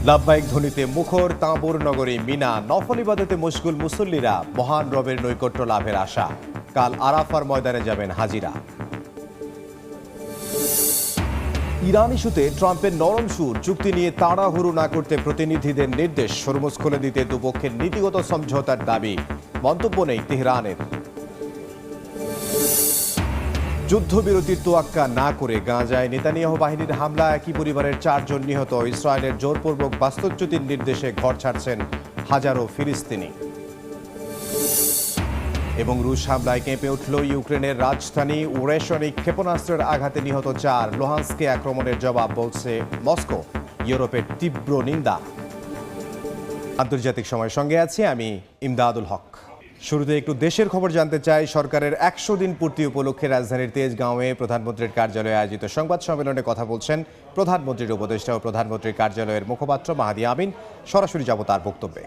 লাভবাহিক ধ্বনিতে মুখর তাঁবুর নগরী মিনা, নফল ইবাদতে মশগুল মুসল্লিরা, মহান রবের নৈকট্য লাভের আশা। কাল আরাফার ময়দানে যাবেন হাজিরা। ইরান ইস্যুতে ট্রাম্পের নরম সুর, চুক্তি নিয়ে তাড়াহুড়ো না করতে প্রতিনিধিদের নির্দেশ, হরমুজ খুলে দিতে দুপক্ষের নীতিগত সমঝোতার দাবি। মন্তব্য নেই তেহরানের। যুদ্ধবিরতির তোয়াক্কা না করে গাজায় নেতানিয়াহু বাহিনীর হামলা, একই পরিবারের 4 জন নিহত। ইসরায়েলের জোরপূর্বক বাস্তুচ্যুতির নির্দেশে ঘর ছাড়ছেন হাজারো ফিলিস্তিনি। এবং রুশ হামলায় কেঁপে উঠল ইউক্রেনের রাজধানী। ওরেশনিক ক্ষেপণাস্ত্রের আঘাতে নিহত 4। লুহান্সকে আক্রমণের জবাব বলছে মস্কো। ইউরোপের তীব্র নিন্দা। আন্তর্জাতিক সময়ের সঙ্গে আছি আমি ইমদাদুল হক। শুরুতে একটু দেশের খবর জানতে চাই। সরকারের 100 দিন পূর্তি উপলক্ষে রাজধানীর তেজগাঁওয়ে প্রধানমন্ত্রীর কার্যালয়ে আয়োজিত সংবাদ সম্মেলনে কথা বলছেন প্রধানমন্ত্রীর উপদেষ্টা ও প্রধানমন্ত্রীর কার্যালয়ের মুখপাত্র মাহাদি আমিন। সরাসরি যাব তার বক্তব্যে।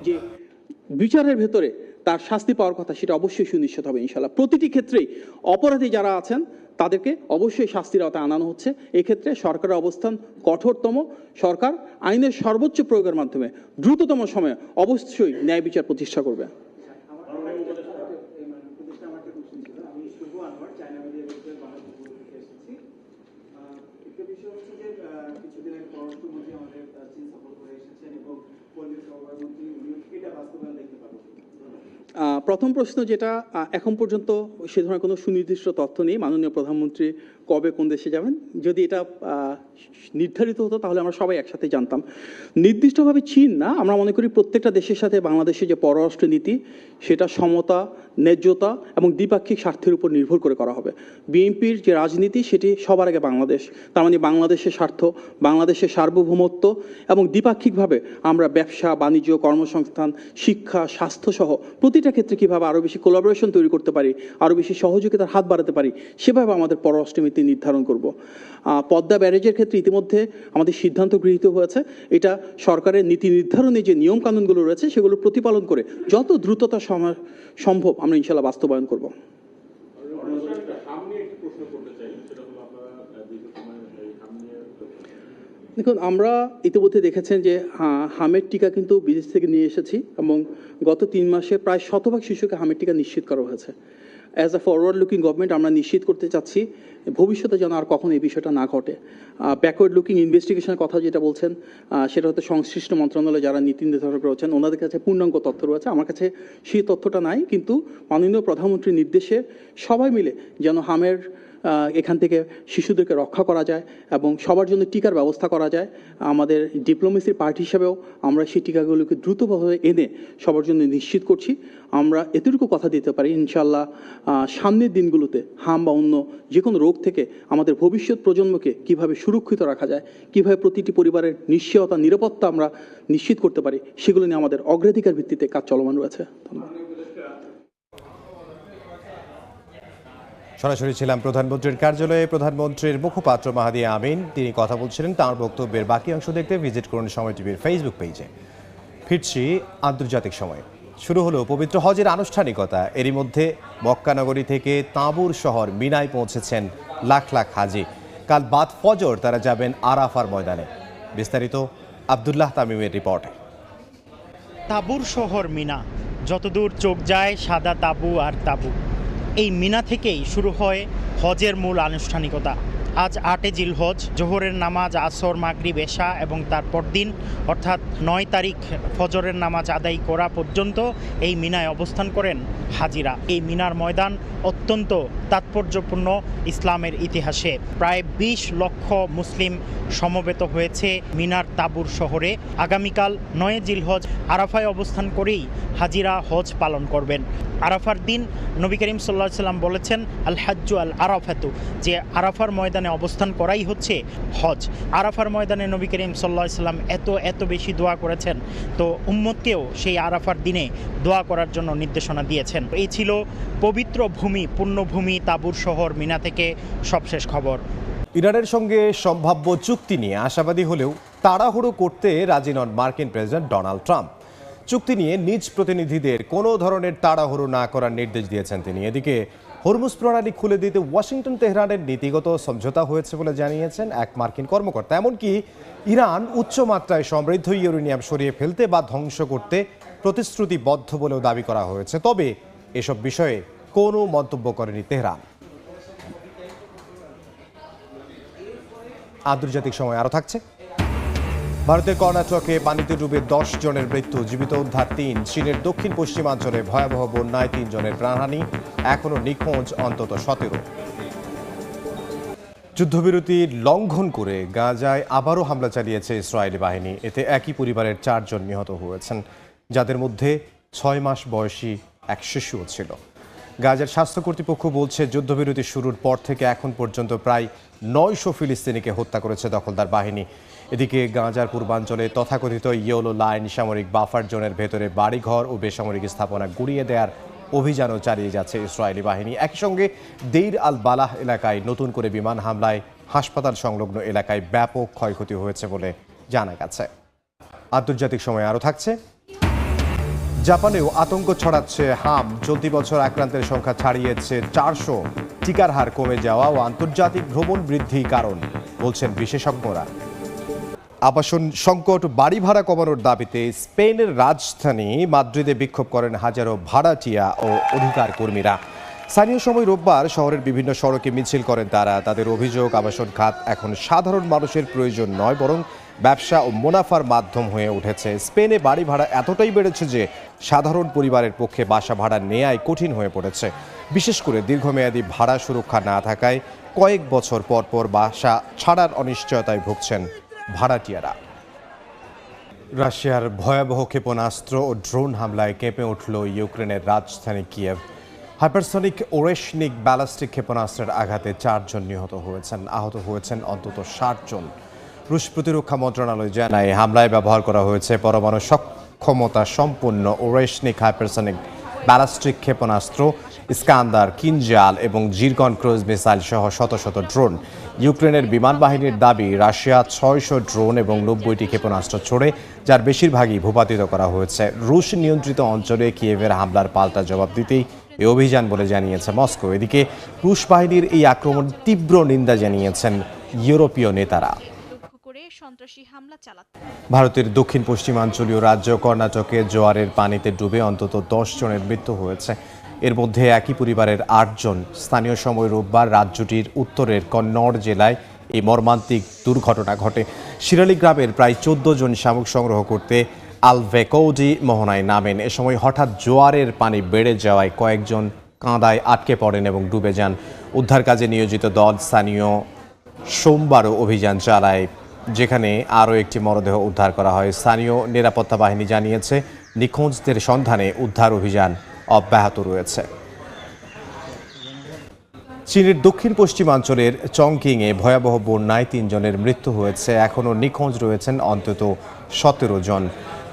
যে বিচারের ভেতরে তার শাস্তি পাওয়ার কথা, সেটা অবশ্যই সুনিশ্চিত হবে ইনশাআল্লাহ। প্রতিটি ক্ষেত্রেই অপরাধী যারা আছেন তাদেরকে অবশ্যই শাস্তির আওতায় আনানো হচ্ছে। এক্ষেত্রে সরকারের অবস্থান কঠোরতম। সরকার আইনের সর্বোচ্চ প্রয়োগের মাধ্যমে দ্রুততম সময়ে অবশ্যই ন্যায় বিচার প্রতিষ্ঠা করবে। প্রথম প্রশ্ন যেটা, এখন পর্যন্ত সে ধরনের কোনো সুনির্দিষ্ট তথ্য নেই মাননীয় প্রধানমন্ত্রী কবে কোন দেশে যাবেন। যদি এটা নির্ধারিত হতো তাহলে আমরা সবাই একসাথে জানতাম। নির্দিষ্টভাবে চীন না, আমরা মনে করি প্রত্যেকটা দেশের সাথে বাংলাদেশের যে পররাষ্ট্র নীতি, সেটা সমতা, ন্যায্যতা এবং দ্বিপাক্ষিক স্বার্থের উপর নির্ভর করে করা হবে। বিএনপির যে রাজনীতি, সেটি সবার আগে বাংলাদেশ। তার মানে বাংলাদেশের স্বার্থ, বাংলাদেশের সার্বভৌমত্ব এবং দ্বিপাক্ষিকভাবে আমরা ব্যবসা, বাণিজ্য, কর্মসংস্থান, শিক্ষা, স্বাস্থ্যসহ প্রতিটা ক্ষেত্রে কীভাবে আরও বেশি কোলাবোরেশন তৈরি করতে পারি, আরও বেশি সহযোগিতার হাত বাড়াতে পারি, সেভাবে আমাদের পররাষ্ট্রনীতি নির্ধারণ করব। পদ্মা ব্যারেজের ক্ষেত্রে ইতিমধ্যে আমাদের সিদ্ধান্ত গৃহীত হয়েছে। এটা সরকারের নীতি নির্ধারণে যে নিয়মকানুনগুলো রয়েছে সেগুলো প্রতিপালন করে যত দ্রুততা সম্ভব আমরা ইনশাআল্লাহ বাস্তবায়ন করব। দেখুন, আমরা ইতিমধ্যে দেখেছেন যে হামের টিকা কিন্তু বিদেশ থেকে নিয়ে এসেছি এবং গত 3 মাসে প্রায় 100% শিশুকে হামের টিকা নিশ্চিত করা হয়েছে। As a forward looking government আমরা নিশ্চিত করতে চাচ্ছি ভবিষ্যতে যেন আর কখনো এই বিষয়টা না ঘটে। ব্যাকওয়ার্ড লুকিং ইনভেস্টিগেশনের কথা যেটা বলছেন, সেটা হয়তো সংশ্লিষ্ট মন্ত্রণালয়ে যারা নীতি নির্ধারক রয়েছেন ওনাদের কাছে পূর্ণাঙ্গ তথ্য রয়েছে। আমার কাছে সেই তথ্যটা নাই, কিন্তু মাননীয় প্রধানমন্ত্রীর নির্দেশে সবাই মিলে যেন হামের এখান থেকে শিশুদেরকে রক্ষা করা যায় এবং সবার জন্য টিকার ব্যবস্থা করা যায়। আমাদের ডিপ্লোমেসির পার্টি হিসেবেও আমরা সেই টিকাগুলোকে দ্রুতভাবে এনে সবার জন্য নিশ্চিত করছি। আমরা এতটুকু কথা দিতে পারি ইনশাআল্লাহ সামনের দিনগুলোতে হাম বা অন্য যে কোনো রোগ থেকে আমাদের ভবিষ্যৎ প্রজন্মকে কিভাবে সুরক্ষিত রাখা যায়, কিভাবে প্রতিটি পরিবারের নিশ্চয়তা, নিরাপত্তা আমরা নিশ্চিত করতে পারি, সেগুলো নিয়ে আমাদের অগ্রাধিকার ভিত্তিতে কাজ চলমান রয়েছে। ধন্যবাদ। সরাসরি ছিলাম প্রধানমন্ত্রীর কার্যালয়ে প্রধানমন্ত্রীর মুখপাত্র মাহাদি আমিন। তিনি কথা বলছিলেন। তাঁর বক্তব্যের বাকি অংশ দেখতে ভিজিট করুন সময় টিভির ফেসবুক পেজে। ফিরছি আন্তর্জাতিক সময়। শুরু হলো পবিত্র হজের আনুষ্ঠানিকতা। এরই মধ্যে মক্কা নগরী থেকে তাঁবুর শহর মিনায় পৌঁছেছেন লাখ লাখ হাজি। কাল বাদ ফজর তারা যাবেন আরাফার ময়দানে। বিস্তারিত আব্দুল্লাহ তামিমের রিপোর্টে। তাঁবুর শহর মিনা, যতদূর চোখ যায় সাদা তাঁবু আর তাঁবু। এই মিনা থেকেই শুরু হয় হজের মূল আনুষ্ঠানিকতা। আজ 8 জিলহজ, জোহরের নামাজ, আসর, মাগরিব, এশা এবং তারপর দিন অর্থাৎ 9 তারিখ ফজরের নামাজ আদায় করা পর্যন্ত এই মিনায় অবস্থান করেন হাজিরা। এই মিনার ময়দান অত্যন্ত তাৎপর্যপূর্ণ ইসলামের ইতিহাসে। প্রায় 20 লক্ষ মুসলিম সমবেত হয়েছে মিনার তাঁবুর শহরে। আগামীকাল 9 জিলহজ আরাফায় অবস্থান করেই হাজিরা হজ পালন করবেন। আরাফার দিন নবী করিম সাল্লাল্লাহু আলাইহি ওয়াসাল্লাম বলেছেন, আল হাজ্জু আল আরাফাতু, যে আরাফার ময়দানে অবস্থান করাই হচ্ছে হজ। আরাফার ময়দানে নবী করিম সাল্লাল্লাহু আলাইহি ওয়াসাল্লাম এত বেশি দোয়া করেছেন, তো উম্মতকেও সেই আরাফার দিনে দোয়া করার জন্য নির্দেশনা দিয়েছেন। এই ছিল পবিত্র ভূমি, পুণ্যভূমি তাঁবুর শহর মিনা থেকে সবশেষ খবর। ইরানের সঙ্গে সম্ভাব্য চুক্তি নিয়ে আশাবাদী হলেও তাড়াহুড়ো করতে রাজি নন মার্কিন প্রেসিডেন্ট ডোনাল্ড ট্রাম্প। চুক্তি নিয়ে নিজ প্রতিনিধিদের কোনো ধরনের তাড়াহুড়ো না করার নির্দেশ দিয়েছেন তিনি। এদিকে হরমুজ প্রণালী খুলে দিতে ওয়াশিংটন তেহরানের নীতিগত সমঝোতা হয়েছে বলে জানিয়েছেন এক মার্কিন কর্মকর্তা। এমনকি ইরান উচ্চমাত্রায় সমৃদ্ধ ইউরেনিয়াম সরিয়ে ফেলতে বা ধ্বংস করতে প্রতিশ্রুতিবদ্ধ বলেও দাবি করা হয়েছে। তবে এসব বিষয়ে কোনো মন্তব্য করেনি তেহরান। আন্তর্জাতিক সময় আরও থাকছে। ভারতের কর্ণাটকে পানিতে ডুবে 10 জনের মৃত্যু, জীবিত উদ্ধার 3। চীনের দক্ষিণ পশ্চিমাঞ্চলে ভয়াবহ বন্যায় 3 জনের প্রাণহানি, এখনো নিখোঁজ অন্তত 17। যুদ্ধবিরতি লঙ্ঘন করে গাজায় আবারও হামলা চালিয়েছে ইসরায়েলি বাহিনী। এতে একই পরিবারের 4 জন নিহত হয়েছেন, যাদের মধ্যে 6 মাস বয়সী এক শিশুও ছিল। গাজার স্বাস্থ্য কর্তৃপক্ষ বলছে যুদ্ধবিরতি শুরুর পর থেকে এখন পর্যন্ত প্রায় 900 ফিলিস্তিনিকে হত্যা করেছে দখলদার বাহিনী। এদিকে গাজার পূর্বাঞ্চলে তথাকথিত ইয়েলো লাইন সামরিক বাফার জোনের ভেতরে বাড়িঘর ও বেসামরিক স্থাপনা গুড়িয়ে দেওয়ার অভিযানও চালিয়ে যাচ্ছে ইসরায়েলি বাহিনী। একই সঙ্গে দেইর আল বালাহ এলাকায় নতুন করে বিমান হামলায় হাসপাতাল সংলগ্ন এলাকায় ব্যাপক ক্ষয়ক্ষতি হয়েছে বলে জানা গেছে। আন্তর্জাতিক সময় আরও থাকছে। জাপানেও আতঙ্ক ছড়াচ্ছে হাম। চলতি বছর আক্রান্তের সংখ্যা ছাড়িয়েছে 400। টিকার হার কমে যাওয়া ও আন্তর্জাতিক ভ্রমণ বৃদ্ধি কারণ বলছেন বিশেষজ্ঞরা। আবাসন সংকট, বাড়ি ভাড়া কমানোর দাবিতে স্পেনের রাজধানী মাদ্রিদে বিক্ষোভ করেন হাজারো ভাড়াটিয়া ও অধিকার কর্মীরা। স্থানীয় সময় রোববার শহরের বিভিন্ন সড়কে মিছিল করেন তারা। তাদের অভিযোগ, আবাসন খাত এখন সাধারণ মানুষের প্রয়োজন নয়, বরং ব্যবসা ও মুনাফার মাধ্যম হয়ে উঠেছে। স্পেনে বাড়ি ভাড়া এতটাই বেড়েছে যে সাধারণ পরিবারের পক্ষে বাসা ভাড়া নেয়াই কঠিন হয়ে পড়েছে। বিশেষ করে দীর্ঘমেয়াদী ভাড়া সুরক্ষা না থাকায় কয়েক বছর পর পর বাসা ছাড়ার অনিশ্চয়তায় ভুগছেন ভাড়াটিয়ারা। রাশিয়ার ভয়াবহ ক্ষেপণাস্ত্র ও ড্রোন হামলায় কেঁপে উঠল ইউক্রেনের রাজধানী কিয়েভ। হাইপারসনিক ওরেশনিক ব্যালিস্টিক ক্ষেপণাস্ত্রের আঘাতে 4 জন নিহত হয়েছেন, আহত হয়েছেন অন্তত 60 জন। রুশ প্রতিরক্ষা মন্ত্রণালয় জানায় হামলায় ব্যবহার করা হয়েছে পরমাণু সক্ষমতা সম্পন্ন ওরেশনিক হাইপারসনিক ব্যালিস্টিক ক্ষেপণাস্ত্র, ইস্কান্দার, কিনজাল এবং জিরকন ক্রুজ মিসাইল সহ শত শত ড্রোন। ইউক্রেনের বিমান বাহিনীর দাবি, রাশিয়া 600 ড্রোন এবং 90টি ক্ষেপণাস্ত্র ছোড়ে, যার বেশিরভাগই ভূপাতিত করা হয়েছে। রুশ নিয়ন্ত্রিত অঞ্চলে কিয়েভের হামলার পাল্টা জবাব দিতেই এই অভিযান বলে জানিয়েছে মস্কো। এদিকে রুশ বাহিনীর এই আক্রমণ তীব্র নিন্দা জানিয়েছেন ইউরোপীয় নেতারা। ভারতের দক্ষিণ পশ্চিমাঞ্চলীয় রাজ্য কর্ণাটকে জোয়ারের পানিতে ডুবে অন্তত 10 জনের মৃত্যু হয়েছে। এর মধ্যে একই পরিবারের 8 জন। স্থানীয় সময় রোববার রাজ্যটির উত্তরের কন্নড় জেলায় এই মর্মান্তিক দুর্ঘটনা ঘটে। শিরালি গ্রামের প্রায় 14 জন শামুক সংগ্রহ করতে আলভেকৌডি মোহনায় নামেন। এ সময় হঠাৎ জোয়ারের পানি বেড়ে যাওয়ায় কয়েকজন কাঁদায় আটকে পড়েন এবং ডুবে যান। উদ্ধার কাজে নিয়োজিত দল স্থানীয় সোমবারও অভিযান চালায়, যেখানে আরও একটি মরদেহ উদ্ধার করা হয়। স্থানীয় নিরাপত্তা বাহিনী জানিয়েছে নিখোঁজদের সন্ধানে উদ্ধার অভিযান অব্যাহত রয়েছে। চীনের দক্ষিণ পশ্চিমাঞ্চলের চংকিংয়ে ভয়াবহ বন্যায় 3 জনের মৃত্যু হয়েছে, এখনও নিখোঁজ রয়েছেন অন্তত 17 জন।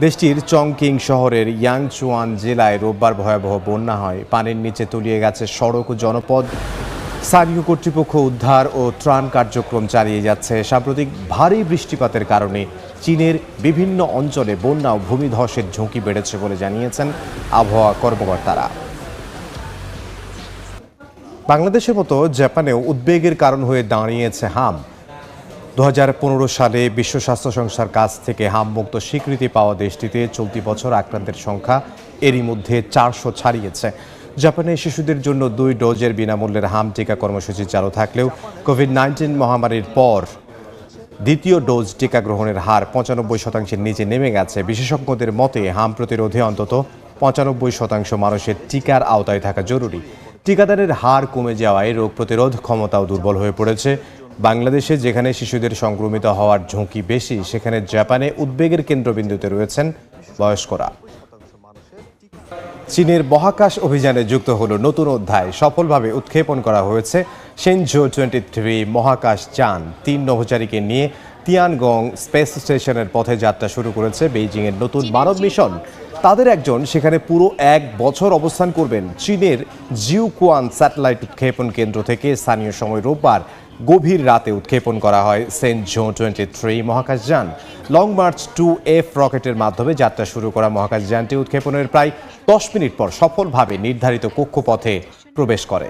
দেশটির চংকিং শহরের ইয়াংচুয়ান জেলায় রোববার ভয়াবহ বন্যা হয়। পানির নিচে তলিয়ে গেছে সড়ক ও জনপদ। স্থানীয় কর্তৃপক্ষ উদ্ধার ও ত্রাণ কার্যক্রম চালিয়ে যাচ্ছে। সাম্প্রতিক ভারী বৃষ্টিপাতের কারণে চীনের বিভিন্ন অঞ্চলে বন্যা ও ভূমিধসের ঝুঁকি বেড়েছে বলে জানিয়েছেন আবহাওয়া কর্মকর্তারা। বাংলাদেশের মতো জাপানেও উদ্বেগের কারণ হয়ে দাঁড়িয়েছে হাম। 2015 সালে বিশ্ব স্বাস্থ্য সংস্থার কাছ থেকে হামমুক্ত স্বীকৃতি পাওয়া দেশটিতে চলতি বছর আক্রান্তের সংখ্যা এরই মধ্যে 400 ছাড়িয়েছে। জাপানে শিশুদের জন্য 2 ডোজের বিনামূল্যের হাম টিকা কর্মসূচি চালু থাকলেও কোভিড-19 মহামারীর পর দ্বিতীয় ডোজ টিকা গ্রহণের হার 95% নিচে নেমে গেছে। বিশেষজ্ঞদের মতে হাম প্রতিরোধে অন্তত 95% মানুষের টিকার আওতায় থাকা জরুরি। টিকাদানের হার কমে যাওয়ায় রোগ প্রতিরোধ ক্ষমতাও দুর্বল হয়ে পড়েছে। বাংলাদেশে যেখানে শিশুদের সংক্রমিত হওয়ার ঝুঁকি বেশি, সেখানে জাপানে উদ্বেগের কেন্দ্রবিন্দুতে রয়েছেন বয়স্করা। চীনের মহাকাশ অভিযানে যুক্ত হলো নতুন অধ্যায়। সফলভাবে উৎক্ষেপণ করা হয়েছে শেনঝো 23 মহাকাশ যান। 3 নভোচারীকে নিয়ে তিয়ানগং স্পেস স্টেশনের পথে যাত্রা শুরু করেছে বেইজিংয়ের নতুন মানব মিশন। তাদের একজন সেখানে পুরো 1 বছর অবস্থান করবেন। চীনের জিউকুয়ান স্যাটেলাইট উৎক্ষেপণ কেন্দ্র থেকে স্থানীয় সময় রোববার গভীর রাতে উৎক্ষেপণ করা হয় সেনজো 23 মহাকাশযান। লং মার্চ 2F রকেটের মাধ্যমে যাত্রা শুরু করা মহাকাশযানটি উৎক্ষেপণের প্রায় 10 মিনিট পর সফলভাবে নির্ধারিত কক্ষপথে প্রবেশ করে।